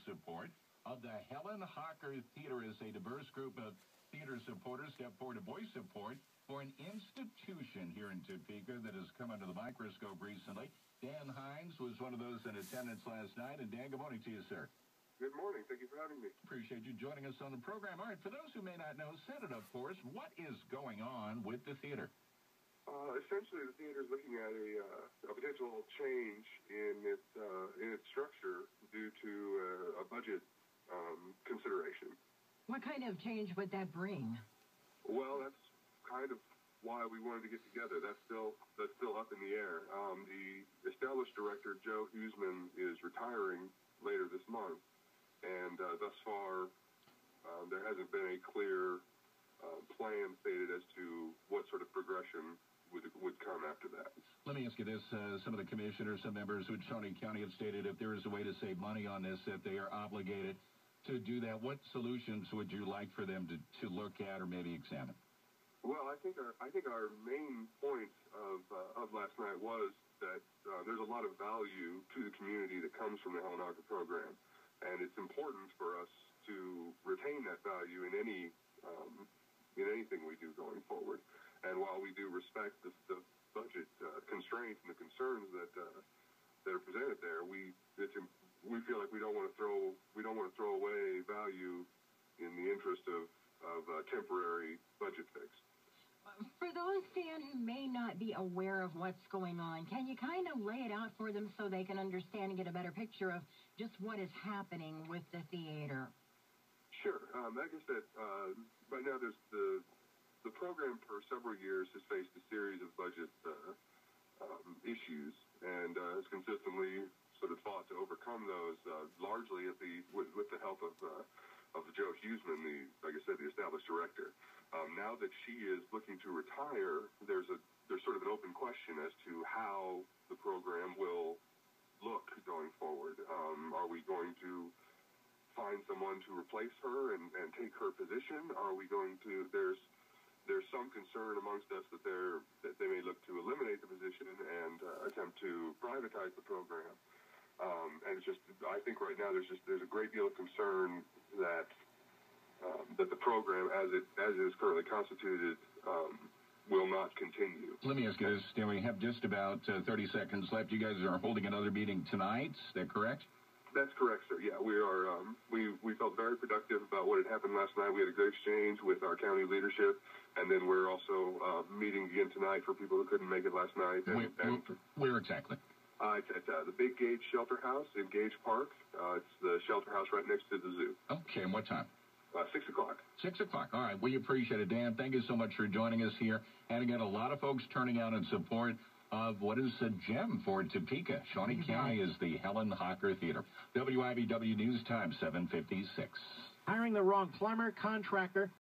support of the Helen Hocker Theater as a diverse group of theater supporters step forward to voice support for an institution here in Topeka that has come under the microscope recently. Dan Heinz was one of those in attendance last night. And Dan, good morning to you, sir. Good morning. Thank you for having me. Appreciate you joining us on the program. All right, for those who may not know, set it up for us. What is going on with the theater? Essentially, the theater is looking at a potential change in its structure due to a budget consideration. What kind of change would that bring? Well, that's kind of why we wanted to get together. That's still up in the air. The established director, Joe Huseman, is retiring later this month, and thus far there hasn't been a clear plan stated as to what sort of progression would come after that. Let me ask you this. Some of the commissioners, some members with Shawnee County have stated if there is a way to save money on this, that they are obligated to do that. What solutions would you like for them to look at or maybe examine? Well, I think our main point of last night was that there's a lot of value to the community that comes from the Helen Hocker program, and it's important for us to retain that value in anything we do going forward. And while we do respect the budget constraints and the concerns that are presented there, we feel like we don't want to throw away value in the interest of a temporary budget fix. For those, Dan, who may not be aware of what's going on, can you kind of lay it out for them so they can understand and get a better picture of just what is happening with the theater? Sure. Like I said, right now there's the program for several years has faced a series of budget issues and has consistently sort of fought to overcome those, largely with the help of Joe Huseman, like I said, the established director. Now that she is looking to retire, there's sort of an open question as to how the program will look going forward. Are we going to find someone to replace her and take her position? Are we going to? There's some concern amongst us that they may look to eliminate the position and attempt to privatize the program. And it's just, I think right now there's a great deal of concern that the program, as it is currently constituted, will not continue. Let me ask you this, Dan. We have just about 30 seconds left. You guys are holding another meeting tonight. Is that correct? That's correct, sir. Yeah, we are. We felt very productive about what had happened last night. We had a great exchange with our county leadership, and then we're also meeting again tonight for people who couldn't make it last night. Where exactly? It's at the Big Gage Shelter House in Gage Park. It's the shelter house right next to the zoo. Okay, and what time? 6 o'clock. 6 o'clock. All right. We appreciate it, Dan. Thank you so much for joining us here. And again, a lot of folks turning out in support of what is a gem for Topeka. Shawnee County is the Helen Hocker Theater. WIBW News Time, 7:56. Hiring the wrong plumber, contractor,